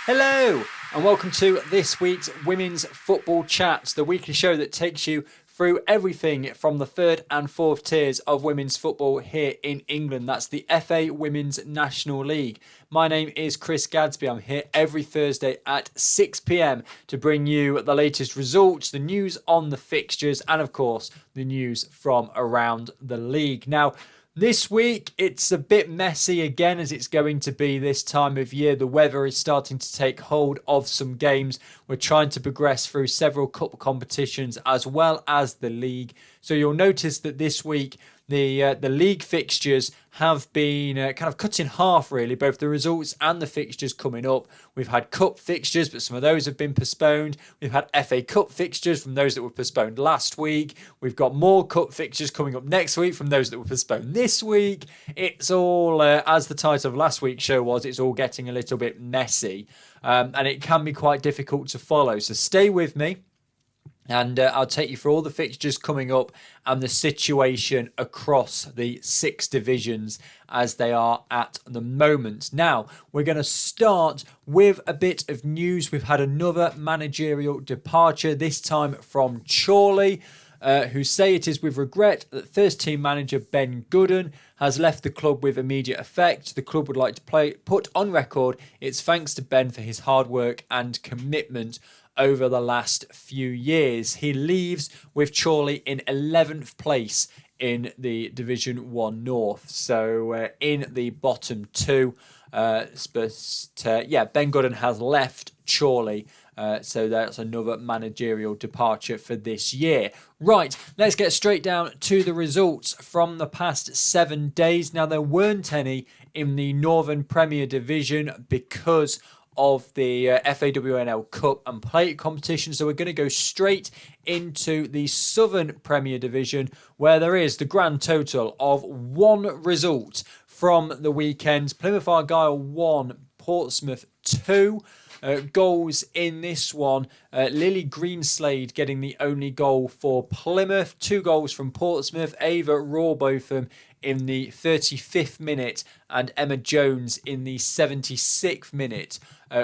Hello, and welcome to this week's Women's Football Chat, the weekly show that takes you through everything from the third and fourth tiers of women's football here in England. That's the FA Women's National League. My name is Chris Gadsby. I'm here every Thursday at 6 p.m. to bring you the latest results, the news on the fixtures, and of course, the news from around the league. Now, this week, it's a bit messy again, as it's going to be this time of year. The weather is starting to take hold of some games. We're trying to progress through several cup competitions as well as the league. So you'll notice that this week, the league fixtures have been kind of cut in half, really, both the results and the fixtures coming up. We've had cup fixtures, but some of those have been postponed. We've had FA Cup fixtures from those that were postponed last week. We've got more cup fixtures coming up next week from those that were postponed this week. It's all, as the title of last week's show was, it's all getting a little bit messy. And it can be quite difficult to follow. So stay with me. And I'll take you through all the fixtures coming up and the situation across the 6 divisions as they are at the moment. Now, we're going to start with a bit of news. We've had another managerial departure, this time from Chorley, who say it is with regret that first team manager Ben Gooden has left the club with immediate effect. The club would like to put on record its thanks to Ben for his hard work and commitment over the last few years. He leaves with Chorley in 11th place in the Division 1 North. So in the bottom 2. Ben Gooden has left Chorley. So that's another managerial departure for this year. Right, let's get straight down to the results from the past 7 days. Now, there weren't any in the Northern Premier Division because of the FAWNL Cup and Plate competition. So we're going to go straight into the Southern Premier Division, where there is the grand total of 1 result from the weekend. Plymouth Argyle 1, Portsmouth 2. Goals in this one, Lily Greenslade getting the only goal for Plymouth. 2 goals from Portsmouth, Ava Rawbotham in the 35th minute and Emma Jones in the 76th minute,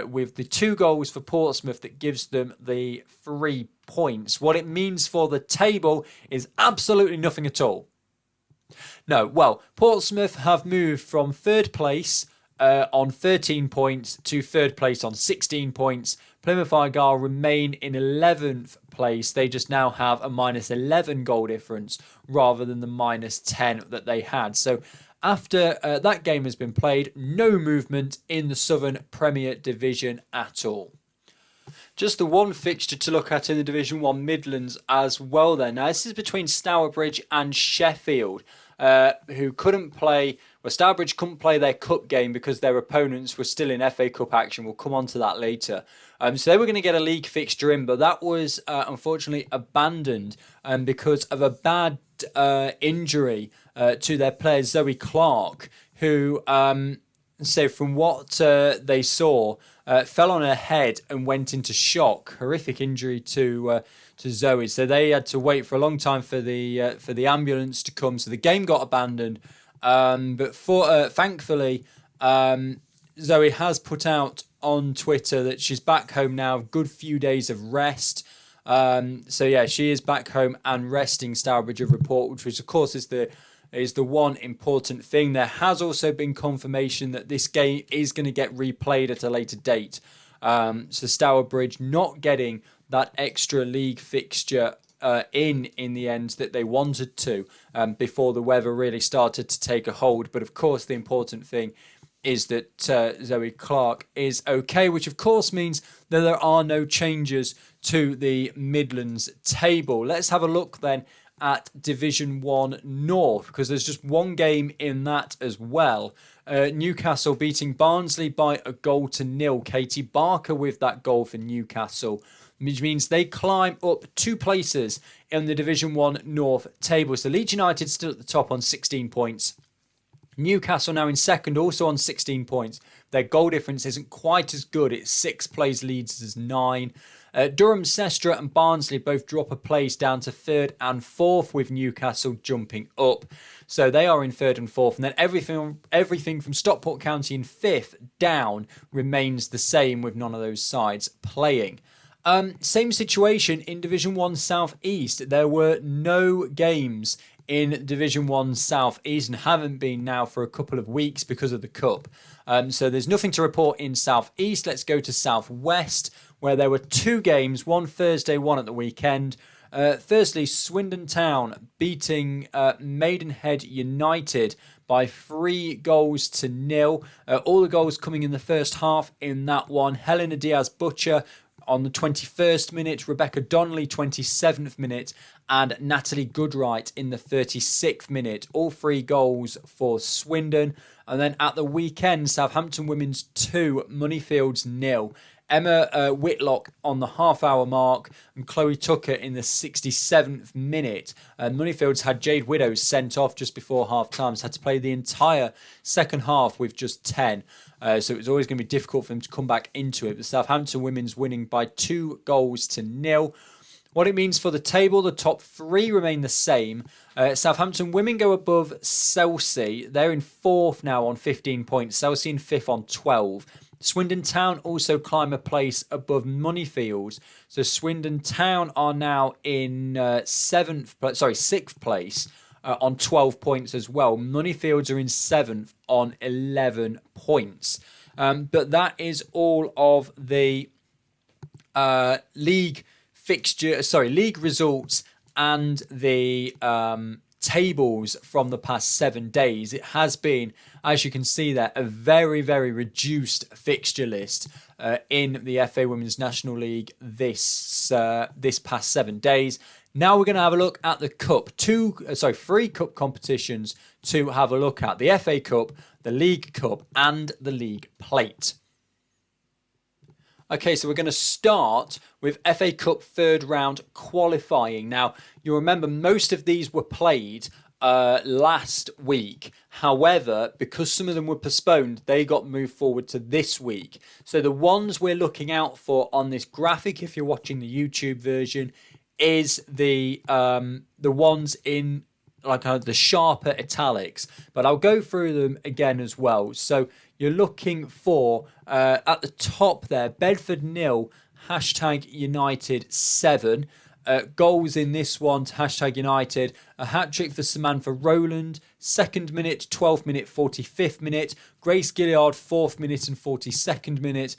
with the 2 goals for Portsmouth that gives them the 3 points. What it means for the table is absolutely nothing at all. No, well, Portsmouth have moved from 3rd place on 13 points to 3rd place on 16 points. Plymouth Argyle remain in 11th place. They just now have a minus 11 goal difference rather than the minus 10 that they had. So after that game has been played, no movement in the Southern Premier Division at all. Just the one fixture to look at in the Division 1 Midlands as well then. Now, this is between Stourbridge and Sheffield, who couldn't play. Well, Stourbridge couldn't play their cup game because their opponents were still in FA Cup action. We'll come on to that later. So they were going to get a league fixture in, but that was unfortunately abandoned because of a bad injury to their player Zoe Clark, who, so from what they saw, fell on her head and went into shock. Horrific injury to Zoe. So they had to wait for a long time for the ambulance to come. So the game got abandoned. But thankfully, Zoe has put out on Twitter that she's back home now. Good few days of rest. So yeah, she is back home and resting. Stourbridge have report, which of course is the one important thing. There has also been confirmation that this game is going to get replayed at a later date. So Stourbridge not getting that extra league fixture in the end that they wanted to before the weather really started to take a hold. But of course, the important thing is that Zoe Clark is okay, which of course means that there are no changes to the Midlands table. Let's have a look then at Division 1 North, because there's just one game in that as well. Newcastle beating Barnsley by 1-0. Katie Barker with that goal for Newcastle, which means they climb up 2 places in the Division 1 North table. So Leeds United still at the top on 16 points. Newcastle now in second, also on 16 points. Their goal difference isn't quite as good. It's 6 plays Leeds as 9. Durham, Sestra and Barnsley both drop a place down to 3rd and 4th, with Newcastle jumping up. So they are in 3rd and 4th. And then everything from Stockport County in 5th down remains the same, with none of those sides playing. Same situation in Division 1 South East. There were no games in Division 1 South East and haven't been now for a couple of weeks because of the Cup. So there's nothing to report in South East. Let's go to South West, where there were 2 games, one Thursday, one at the weekend. Firstly, Swindon Town beating Maidenhead United by 3-0. All the goals coming in the first half in that one. Helena Diaz-Butcher on the 21st minute, Rebecca Donnelly 27th minute, and Natalie Goodright in the 36th minute. All 3 goals for Swindon. And then at the weekend, Southampton Women's 2, Moneyfields 0. Emma Whitlock on the half-hour mark and Chloe Tucker in the 67th minute. Moneyfields had Jade Widows sent off just before half-time, so had to play the entire second half with just 10. So it was always going to be difficult for them to come back into it. But Southampton Women's winning by 2-0. What it means for the table, the top 3 remain the same. Southampton Women go above Chelsea. They're in 4th now on 15 points. Chelsea in 5th on 12. Swindon Town also climb a place above Moneyfields. So Swindon Town are now in 6th place on 12 points as well. Moneyfields are in 7th on 11 points. But that is all of the league results and the tables from the past 7 days. It has been, as you can see there, a very, very reduced fixture list in the FA Women's National League this past 7 days. Now we're going to have a look at the Cup. 3 Cup competitions to have a look at. The FA Cup, the League Cup and the League Plate. Okay, so we're going to start with FA Cup 3rd round qualifying. Now, you'll remember most of these were played last week. However, because some of them were postponed, they got moved forward to this week. So the ones we're looking out for on this graphic, if you're watching the YouTube version, is the ones in the sharper italics. But I'll go through them again as well. So you're looking for, at the top there, Bedford 0, #United 7. Goals in this one to #United. A hat-trick for Samantha Rowland. 2nd minute, 12th minute, 45th minute. Grace Gilliard, 4th minute and 42nd minute.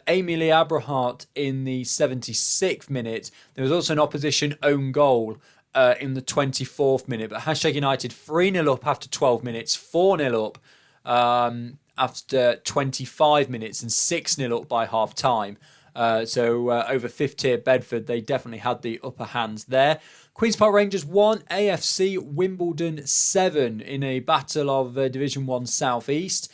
Amy Lee Abrahart in the 76th minute. There was also an opposition own goal in the 24th minute. But #United 3-0 up after 12 minutes. 4-0 up after 25 minutes and 6-0 up by half time. So over 5th tier Bedford, they definitely had the upper hands there. Queen's Park Rangers 1, AFC Wimbledon 7 in a battle of Division 1 South East.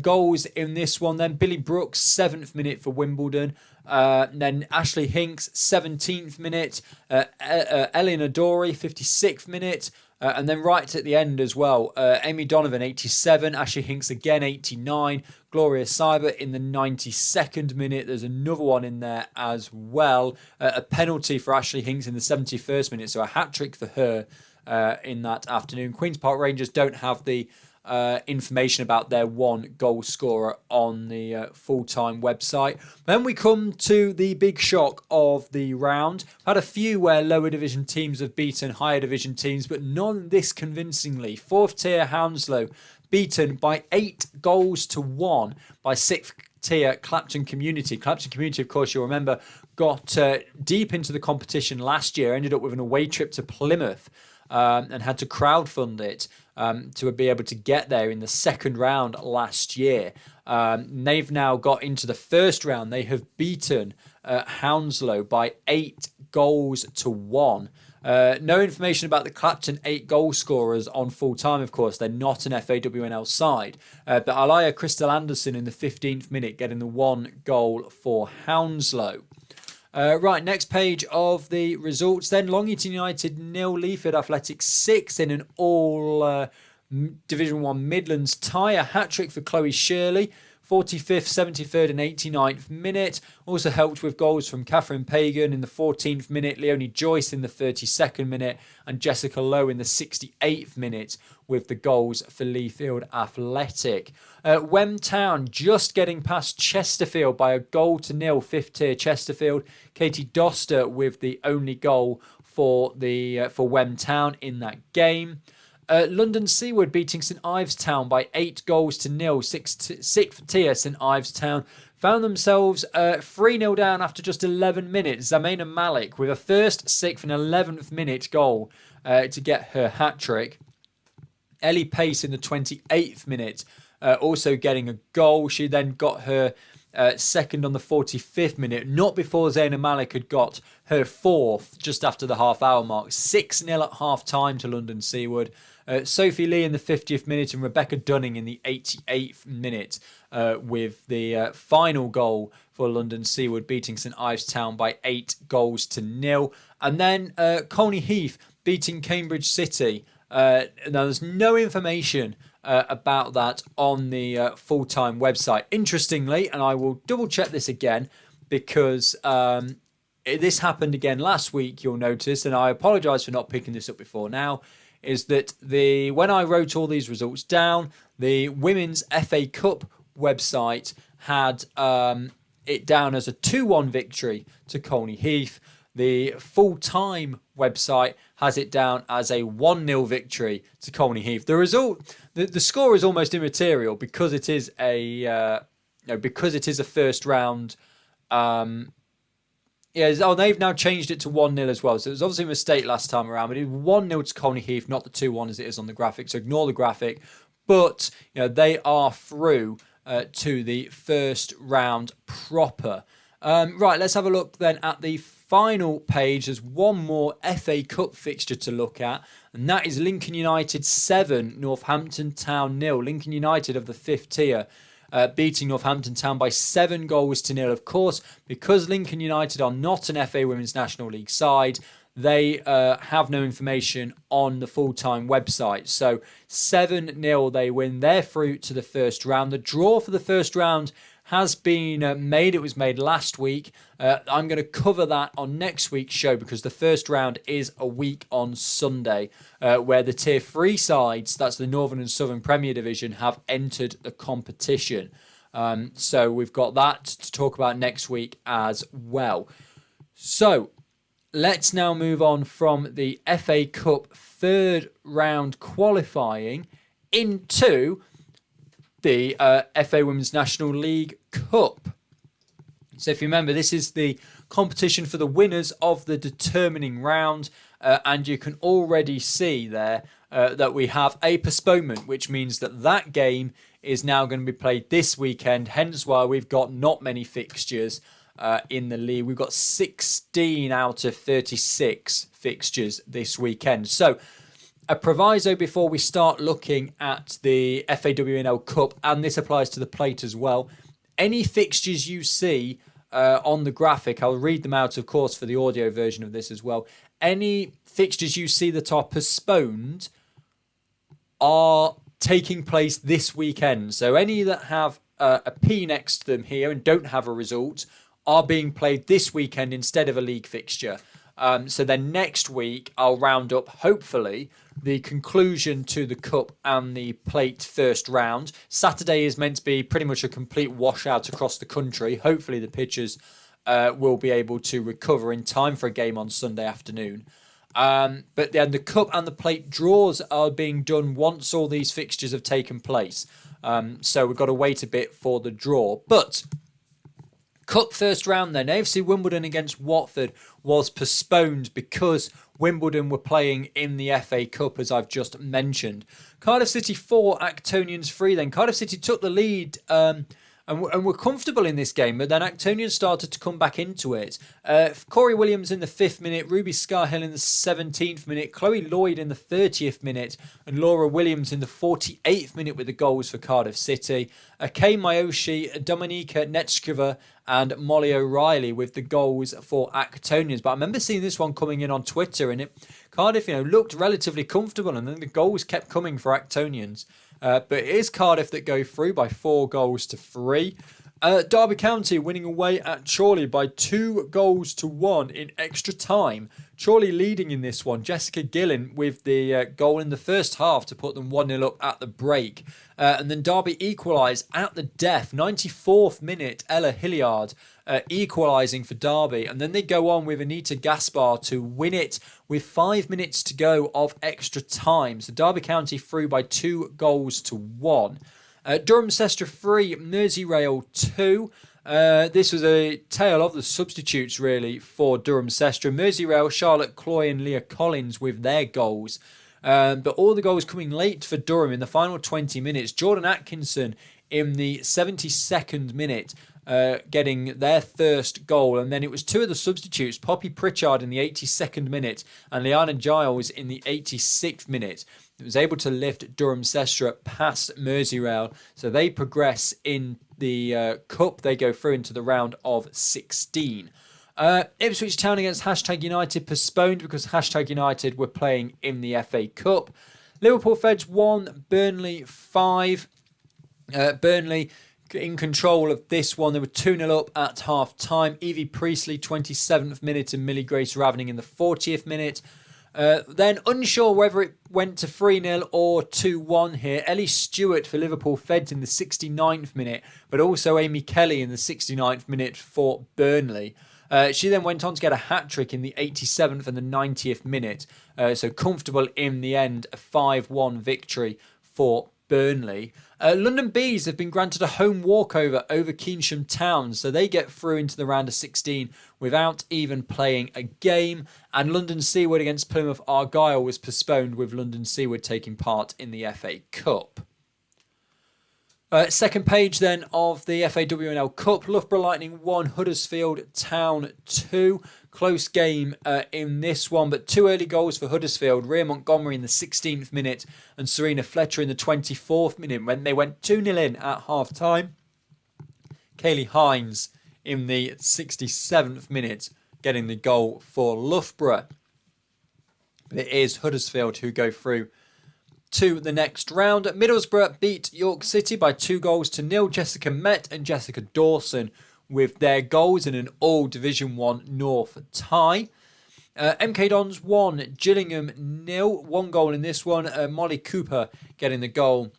Goals in this one then, Billy Brooks 7th minute for Wimbledon. Then Ashley Hinks 17th minute. Eleanor Dory 56th minute. And then right at the end as well, Amy Donovan 87, Ashley Hinks again 89, Gloria Cyber in the 92nd minute. There's another one in there as well. A penalty for Ashley Hinks in the 71st minute, so a hat-trick for her in that afternoon. Queen's Park Rangers don't have the information about their 1 goal scorer on the full-time website. Then we come to the big shock of the round. Had a few where lower division teams have beaten higher division teams, but none this convincingly. 4th tier Hounslow beaten by 8-1 by 6th tier Clapton Community. Clapton Community, of course, you'll remember, got deep into the competition last year, ended up with an away trip to Plymouth and had to crowdfund it to be able to get there in the 2nd round last year. They've now got into the 1st round. They have beaten Hounslow by 8-1. No information about the Clapton 8 goal scorers on full time, of course. They're not an FAWNL side. But Alaya Crystal Anderson in the 15th minute getting the 1 goal for Hounslow. Right, next page of the results then. Long Eaton United 0, Leaford Athletics 6 in an all Division 1 Midlands tie, a hat-trick for Chloe Shirley, 45th, 73rd and 89th minute. Also helped with goals from Catherine Pagan in the 14th minute, Leonie Joyce in the 32nd minute, and Jessica Lowe in the 68th minute with the goals for Leafield Athletic. Wem Town just getting past Chesterfield by 1-0, 5th tier Chesterfield. Katie Doster with the only goal for Wem Town in that game. London Seaward beating St Ives Town by 8-0, 6th tier St Ives Town. Found themselves 3-0 down after just 11 minutes. Zamena Malik with a 1st, 6th and 11th minute goal to get her hat-trick. Ellie Pace in the 28th minute also getting a goal. She then got her second on the 45th minute, not before Zaina Malik had got her 4th just after the half-hour mark. 6-0 at half-time to London Seaward. Sophie Lee in the 50th minute and Rebecca Dunning in the 88th minute with the final goal for London Seaward, beating St Ives Town by 8-0. And then Colney Heath beating Cambridge City. Now, there's no information about that on the full-time website. Interestingly, and I will double-check this again because this happened again last week, you'll notice, and I apologise for not picking this up before now, is that when I wrote all these results down, the Women's FA Cup website had it down as a 2-1 victory to Colney Heath. The full-time website has it down as a 1-0 victory to Colney Heath. The result, the score is almost immaterial because it is a first round. They've now changed it to 1-0 as well. So it was obviously a mistake last time around, but it was 1-0 to Colney Heath, not the 2-1 as it is on the graphic. So ignore the graphic. But they are through to the first round proper. Right, let's have a look then at the final page. There's one more FA Cup fixture to look at, and that is Lincoln United 7, Northampton Town 0. Lincoln United of the 5th tier beating Northampton Town by 7-0. Of course, because Lincoln United are not an FA Women's National League side, they have no information on the full-time website. So 7-0 they win. They're through to the first round. The draw for the first round has been made. It was made last week. I'm going to cover that on next week's show because the first round is a week on Sunday where the Tier 3 sides, that's the Northern and Southern Premier Division, have entered the competition. So we've got that to talk about next week as well. So let's now move on from the FA Cup third round qualifying into the FA Women's National League Cup. So if you remember, this is the competition for the winners of the determining round, and you can already see there that we have a postponement, which means that game is now going to be played this weekend, hence why we've got not many fixtures in the league. We've got 16 out of 36 fixtures this weekend. So a proviso before we start looking at the FAWNL Cup, and this applies to the plate as well. Any fixtures you see on the graphic, I'll read them out, of course, for the audio version of this as well. Any fixtures you see that are postponed are taking place this weekend. So any that have a P next to them here and don't have a result are being played this weekend instead of a league fixture. So then next week, I'll round up, hopefully, the conclusion to the Cup and the Plate first round. Saturday is meant to be pretty much a complete washout across the country. Hopefully the pitchers will be able to recover in time for a game on Sunday afternoon. But then the Cup and the Plate draws are being done once all these fixtures have taken place. So we've got to wait a bit for the draw. But Cup first round then, AFC Wimbledon against Watford was postponed because Wimbledon were playing in the FA Cup, as I've just mentioned. Cardiff City 4, Actonians 3 then. Cardiff City took the lead and were comfortable in this game, but then Actonian started to come back into it. Corey Williams in the 5th minute, Ruby Scarhill in the 17th minute, Chloe Lloyd in the 30th minute, and Laura Williams in the 48th minute with the goals for Cardiff City. Kay Mayoshi, Dominika Netskova, and Molly O'Reilly with the goals for Actonians. But I remember seeing this one coming in on Twitter, and Cardiff, looked relatively comfortable, and then the goals kept coming for Actonians. But it is Cardiff that go through by 4-3. Derby County winning away at Chorley by 2-1 in extra time. Chorley leading in this one. Jessica Gillen with the goal in the first half to put them 1-0 up at the break. And then Derby equalised at the death. 94th minute, Ella Hilliard equalising for Derby. And then they go on with Anita Gaspar to win it with 5 minutes to go of extra time. So Derby County through by 2-1. Durham Sestra 3, Merseyrail 2. This was a tale of the substitutes, really, for Durham Sestra. Merseyrail, Charlotte Cloy and Leah Collins with their goals. But all the goals coming late for Durham in the final 20 minutes. Jordan Atkinson in the 72nd minute getting their first goal. And then it was two of the substitutes, Poppy Pritchard in the 82nd minute and Liana Giles in the 86th minute. It was able to lift Durham Sestra past Merseyrail. So they progress in the Cup. They go through into the round of 16. Ipswich Town against #United postponed because #United were playing in the FA Cup. Liverpool Feds 1, Burnley 5. Burnley in control of this one. They were 2-0 up at half-time. Evie Priestley, 27th minute, and Millie Grace Ravening in the 40th minute. Then unsure whether it went to 3-0 or 2-1 here. Ellie Stewart for Liverpool Feds in the 69th minute, but also Amy Kelly in the 69th minute for Burnley. She then went on to get a hat-trick in the 87th and the 90th minute. So comfortable in the end, a 5-1 victory for Burnley. London Bees have been granted a home walkover over Keynsham Town, so they get through into the round of 16 without even playing a game. And London Seaward against Plymouth Argyle was postponed, with London Seaward taking part in the FA Cup. Second page then of the FAWNL Cup. Loughborough Lightning 1, Huddersfield Town 2. Close game in this one, but two early goals for Huddersfield. Rhea Montgomery in the 16th minute and Serena Fletcher in the 24th minute when they went 2-0 in at half-time. Kaylee Hines in the 67th minute getting the goal for Loughborough. But it is Huddersfield who go through to the next round. Middlesbrough beat York City by 2-0. Jessica Met and Jessica Dawson with their goals in an all Division 1 North tie. MK Dons 1, Gillingham 0. One goal in this one. Molly Cooper getting the goal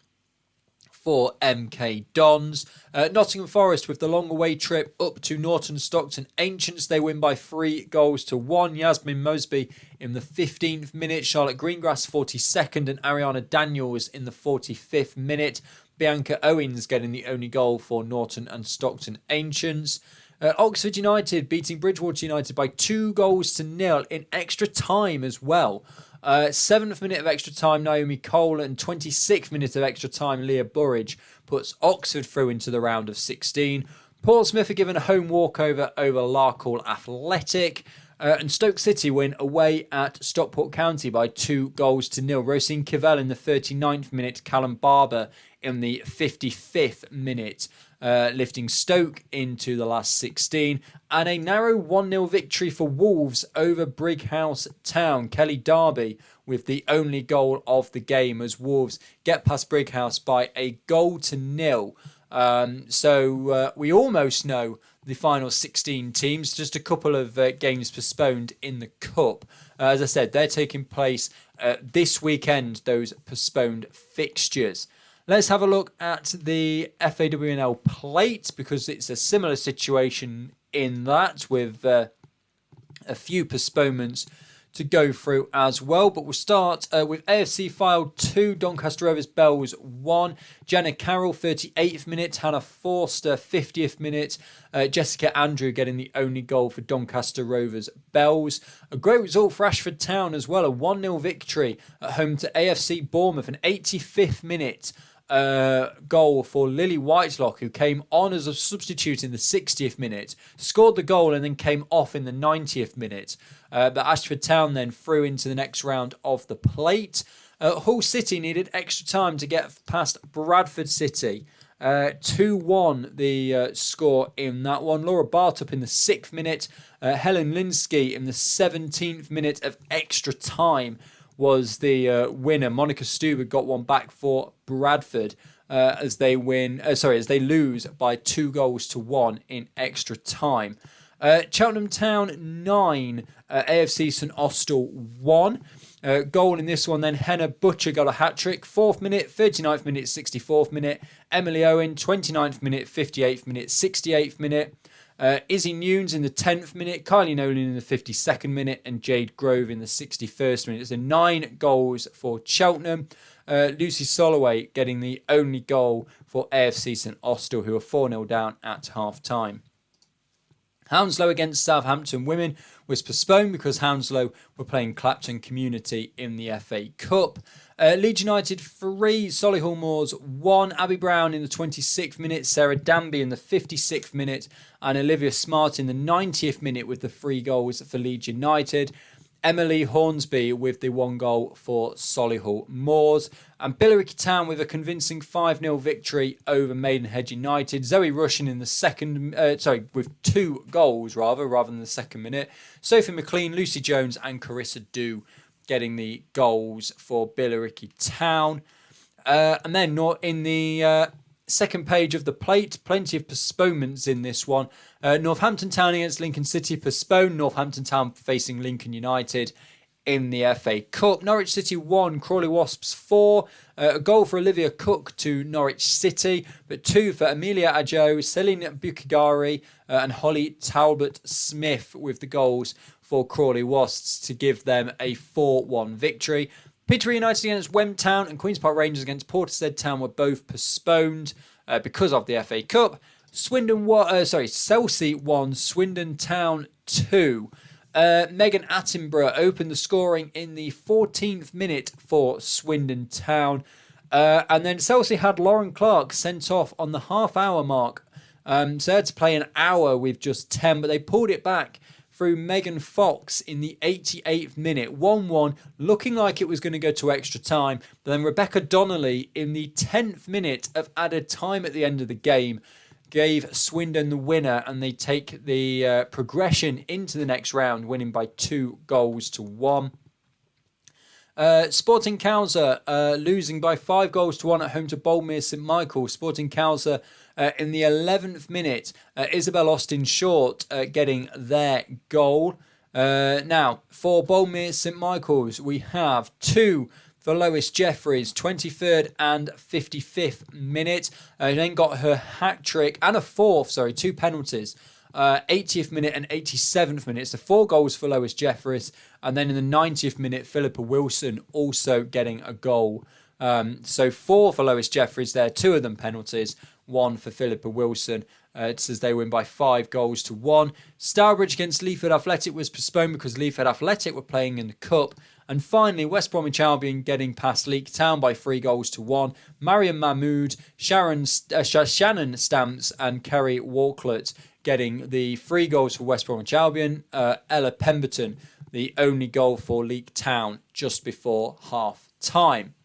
for MK Dons. Nottingham Forest with the long away trip up to Norton Stockton Ancients. They win by 3-1. Yasmin Mosby in the 15th minute. Charlotte Greengrass 42nd and Ariana Daniels in the 45th minute. Bianca Owens getting the only goal for Norton and Stockton Ancients. Oxford United beating Bridgewater United by 2-0 in extra time as well. 7th minute of extra time, Naomi Cole, and 26th minute of extra time, Leah Burridge, puts Oxford through into the round of 16. Portsmouth are given a home walkover over Larkhall Athletic. And Stoke City win away at Stockport County by 2-0. Rosine Cavell in the 39th minute, Callum Barber in the 55th minute, lifting Stoke into the last 16. And a narrow 1-0 victory for Wolves over Brighouse Town. Kelly Darby with the only goal of the game as Wolves get past Brighouse by 1-0. So we almost know the final 16 teams. Just a couple of games postponed in the Cup. As I said, they're taking place this weekend, those postponed fixtures. Let's have a look at the FAWNL Plate, because it's a similar situation in that, with a few postponements to go through as well. But we'll start with AFC Fylde 2, Doncaster Rovers Bells 1. Jenna Carroll, 38th minute. Hannah Forster, 50th minute. Jessica Andrew getting the only goal for Doncaster Rovers Bells. A great result for Ashford Town as well. A 1-0 victory at home to AFC Bournemouth. An 85th minute. goal for Lily Whitelock, who came on as a substitute in the 60th minute, scored the goal and then came off in the 90th minute. But Ashford Town then through into the next round of the plate. Hull City needed extra time to get past Bradford City. 2-1 the score in that one. Laura Bartup in the 6th minute. Helen Linsky in the 17th minute of extra time was the winner. Monica Stuber got one back for Bradford as they lose by 2-1 in extra time. Cheltenham Town 9, AFC St Austell 1. Goal in this one then, Henna Butcher got a hat-trick, 4th minute, 39th minute, 64th minute. Emily Owen, 29th minute, 58th minute, 68th minute. Izzy Nunes in the 10th minute, Kylie Nolan in the 52nd minute, and Jade Grove in the 61st minute. So 9 goals for Cheltenham. Lucy Soloway getting the only goal for AFC St Austell, who are 4-0 down at half-time. Hounslow against Southampton women was postponed because Hounslow were playing Clapton Community in the FA Cup. Leeds United 3, Solihull Moors 1, Abby Brown in the 26th minute, Sarah Danby in the 56th minute, and Olivia Smart in the 90th minute with the 3 goals for Leeds United. Emily Hornsby with the 1 goal for Solihull Moors. And Billericay Town with a convincing 5-0 victory over Maidenhead United. Zoe Rushin in the with 2 goals rather than the 2nd minute. Sophie McLean, Lucy Jones and Carissa Dew getting the goals for Billericay Town. And then in the second page of the plate, plenty of postponements in this one. Northampton Town against Lincoln City postponed. Northampton Town facing Lincoln United in the FA Cup. Norwich City 1, Crawley Wasps 4. A goal for Olivia Cook to Norwich City, but 2 for Amelia Ajo, Celine Bukigari and Holly Talbot Smith with the goals for Crawley Wasps to give them a 4-1 victory. Peterborough United against Wem Town and Queen's Park Rangers against Portishead Town were both postponed because of the FA Cup. Chelsea 1, Swindon Town 2. Megan Attenborough opened the scoring in the 14th minute for Swindon Town. And then Chelsea had Lauren Clark sent off on the half-hour mark. So they had to play an hour with just 10, but they pulled it back through Megan Fox in the 88th minute, 1-1, looking like it was going to go to extra time. But then Rebecca Donnelly in the 10th minute of added time at the end of the game gave Swindon the winner, and they take the progression into the next round, winning by 2-1. Sporting Cowser losing by 5-1 at home to Boldmere St Michael. Sporting Cowser in the 11th minute, Isabel Austin Short getting their goal. Now, for Boldmere St Michael's, we have 2 for Lois Jeffries, 23rd and 55th minute. Then got her hat-trick and a 4th, 2 penalties. 80th minute and 87th minute. So 4 goals for Lois Jeffries. And then in the 90th minute, Philippa Wilson also getting a goal. So 4 for Lois Jeffries there, 2 of them penalties, 1 for Philippa Wilson. It says they win by 5-1. Stourbridge against Leaford Athletic was postponed because Leaford Athletic were playing in the Cup. And finally, West Bromwich Albion getting past Leek Town by 3-1. Mariam Mahmood, Shannon Stamps and Kerry Walklett getting the 3 goals for West Bromwich Albion. Ella Pemberton, the only goal for Leek Town just before half-time.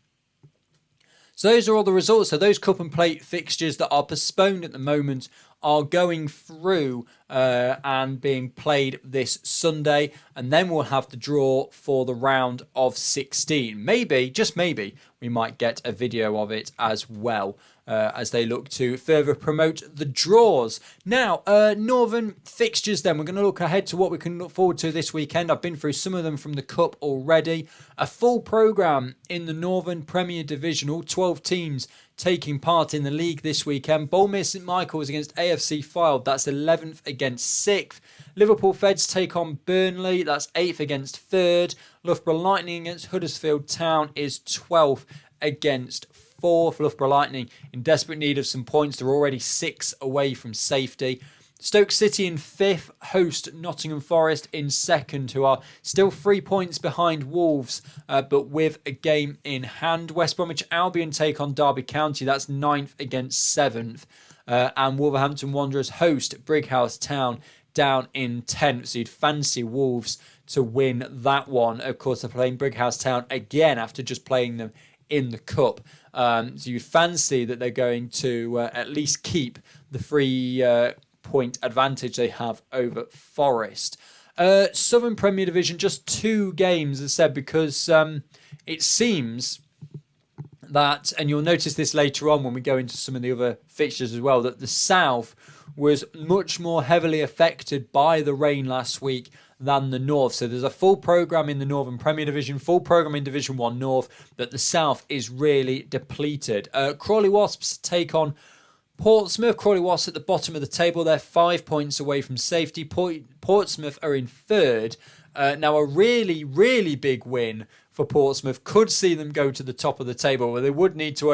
So those are all the results. So those Cup and Plate fixtures that are postponed at the moment are going through and being played this Sunday. And then we'll have the draw for the round of 16. Maybe, just maybe, we might get a video of it as well as they look to further promote the draws. Now, Northern fixtures then. We're going to look ahead to what we can look forward to this weekend. I've been through some of them from the Cup already. A full programme in the Northern Premier Divisional. 12 teams taking part in the league this weekend. Boldmere St Michael's against AFC Fylde. That's 11th against 6th. Liverpool Feds take on Burnley. That's 8th against 3rd. Loughborough Lightning against Huddersfield Town is 12th against 4th. Loughborough Lightning in desperate need of some points. They're already 6 away from safety. Stoke City in 5th, host Nottingham Forest in 2nd, who are still 3 points behind Wolves, but with a game in hand. West Bromwich Albion take on Derby County, that's 9th against 7th. And Wolverhampton Wanderers host Brighouse Town down in 10th, so you'd fancy Wolves to win that one. Of course, they're playing Brighouse Town again after just playing them in the Cup. So you'd fancy that they're going to at least keep the 3-point advantage they have over Forest. Southern Premier Division, just 2 games, as I said, because it seems that, and you'll notice this later on when we go into some of the other fixtures as well, that the South was much more heavily affected by the rain last week than the North. So there's a full programme in the Northern Premier Division, full programme in Division 1 North, but the South is really depleted. Crawley Wasps take on Portsmouth. Crawley Wasps at the bottom of the table. They're 5 points away from safety. Portsmouth are in 3rd. Now, a really, really big win for Portsmouth could see them go to the top of the table, where they would need to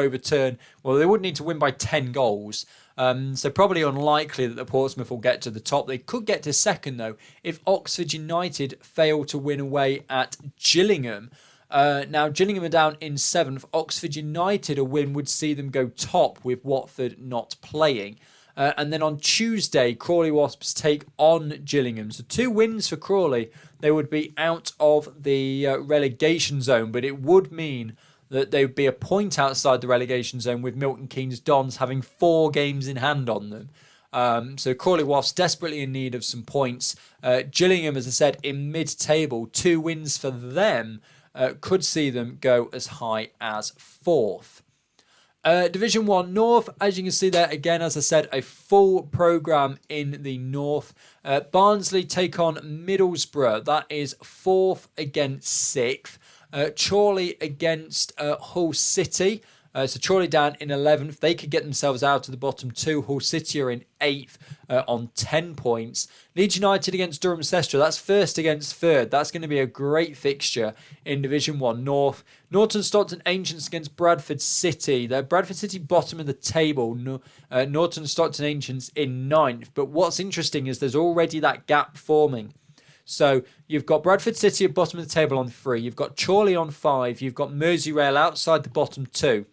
they would need to win by 10 goals. So probably unlikely that the Portsmouth will get to the top. They could get to 2nd, though, if Oxford United fail to win away at Gillingham. Now, Gillingham are down in 7th. Oxford United, a win would see them go top with Watford not playing. And then on Tuesday, Crawley Wasps take on Gillingham. So 2 wins for Crawley. They would be out of the relegation zone, but it would mean that they would be a point outside the relegation zone, with Milton Keynes Dons having 4 games in hand on them. So Crawley Wasps desperately in need of some points. Gillingham, as I said, in mid-table, 2 wins for them could see them go as high as 4th. Division 1 North, as you can see there, again, as I said, a full programme in the North. Barnsley take on Middlesbrough. That is 4th against 6th. Chorley against Hull City. So Chorley down in 11th. They could get themselves out of the bottom 2. Hull City are in 8th on 10 points. Leeds United against Durham Sestra. That's 1st against 3rd. That's going to be a great fixture in Division 1 North. Norton Stockton Ancients against Bradford City. They're Bradford City bottom of the table. Norton Stockton Ancients in 9th. But what's interesting is there's already that gap forming. So you've got Bradford City at bottom of the table on 3. You've got Chorley on 5. You've got Merseyrail outside the bottom 2.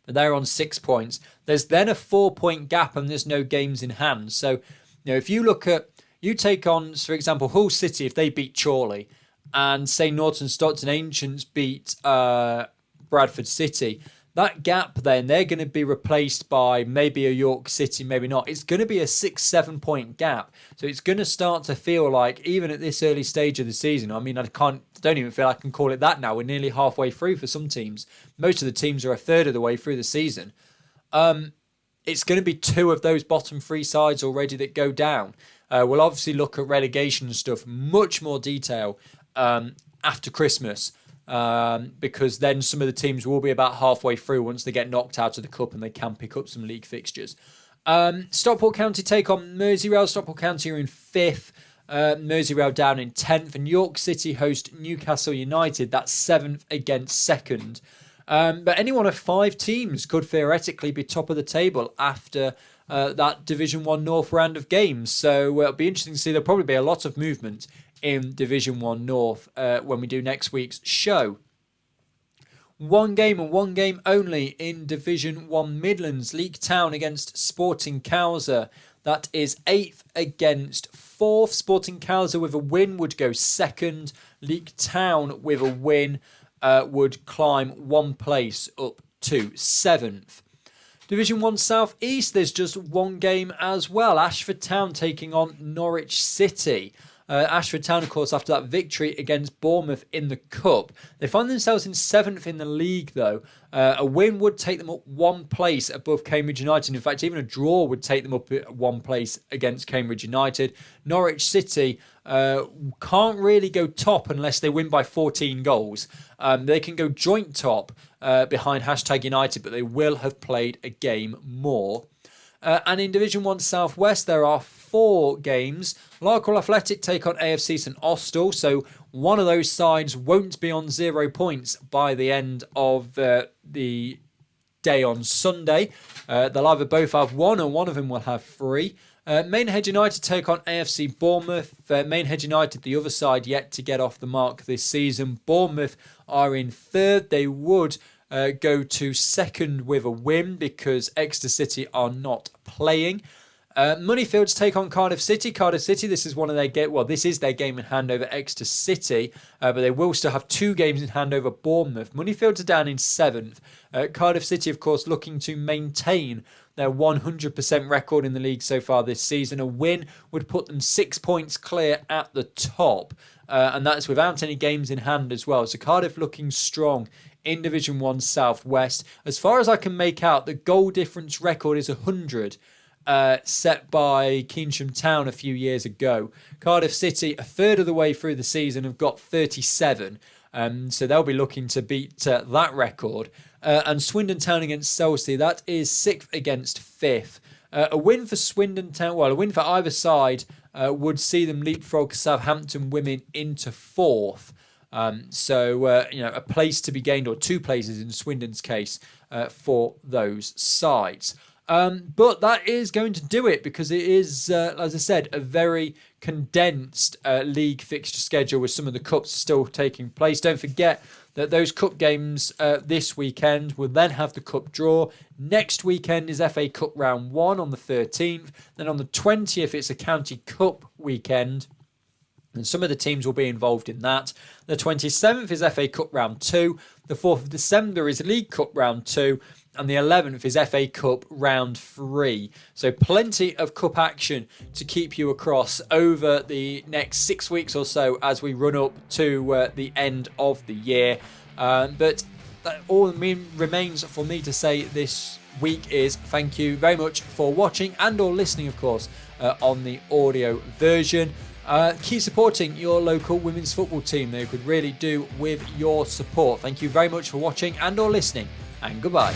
But they're on 6 points. There's then a 4-point gap and there's no games in hand. So, if you take on, for example, Hull City, if they beat Chorley, and say Norton Stockton Ancients beat Bradford City, that gap then, they're going to be replaced by maybe a York City, maybe not. It's going to be a 6-7 point gap. So it's going to start to feel like, even at this early stage of the season, I mean, don't even feel I can call it that now. We're nearly halfway through for some teams. Most of the teams are a third of the way through the season. It's going to be 2 of those bottom 3 sides already that go down. We'll obviously look at relegation and stuff, much more detail after Christmas. Because then some of the teams will be about halfway through once they get knocked out of the cup and they can pick up some league fixtures. Stockport County take on Merseyrail. Stockport County are in 5th. Merseyrail down in 10th. And York City host Newcastle United. That's 7th against 2nd. But any one of 5 teams could theoretically be top of the table after that Division 1 North round of games. So it'll be interesting to see. There'll probably be a lot of movement in Division 1 North when we do next week's show. 1 game and 1 game only in Division 1 Midlands. Leek Town against Sporting Cowser. That is 8th against 4th. Sporting Cowser with a win would go 2nd. Leek Town with a win would climb 1 place up to 7th. Division 1 South East, there's just 1 game as well. Ashford Town taking on Norwich City. Ashford Town, of course, after that victory against Bournemouth in the Cup. They find themselves in 7th in the league, though. A win would take them up 1 place above Cambridge United. In fact, even a draw would take them up 1 place against Cambridge United. Norwich City can't really go top unless they win by 14 goals. They can go joint top behind #United, but they will have played a game more. And in Division 1 South West, there are 4 games. Larkhall Athletic take on AFC St Austell, so one of those sides won't be on 0 points by the end of the day on Sunday. They'll either both have one or one of them will have three. Maidenhead United take on AFC Bournemouth. Maidenhead United, the other side, yet to get off the mark this season. Bournemouth are in third. They would go to second with a win because Exeter City are not playing. Moneyfields take on Cardiff City. Cardiff City, this is one of their this is their game in hand over Exeter City, but they will still have 2 games in hand over Bournemouth. Moneyfields are down in 7th. Cardiff City, of course, looking to maintain their 100% record in the league so far this season. A win would put them 6 points clear at the top, and that's without any games in hand as well. So Cardiff looking strong in Division 1 South West. As far as I can make out, the goal difference record is 100. Set by Keynsham Town a few years ago. Cardiff City, a third of the way through the season, have got 37. So they'll be looking to beat that record. And Swindon Town against Chelsea, that is 6th against 5th. A win for Swindon Town, a win for either side would see them leapfrog Southampton women into 4th. A place to be gained, or 2 places in Swindon's case, for those sides. But that is going to do it because it is, as I said, a very condensed league fixture schedule with some of the cups still taking place. Don't forget that those cup games this weekend will then have the cup draw. Next weekend is FA Cup Round 1 on the 13th. Then on the 20th, it's a County Cup weekend. And some of the teams will be involved in that. The 27th is FA Cup Round 2. The 4th of December is League Cup Round 2. And the 11th is FA Cup Round 3. So plenty of cup action to keep you across over the next 6 weeks or so as we run up to the end of the year. But all remains for me to say this week is thank you very much for watching and or listening, of course, on the audio version. Keep supporting your local women's football team. They could really do with your support. Thank you very much for watching and or listening, and goodbye.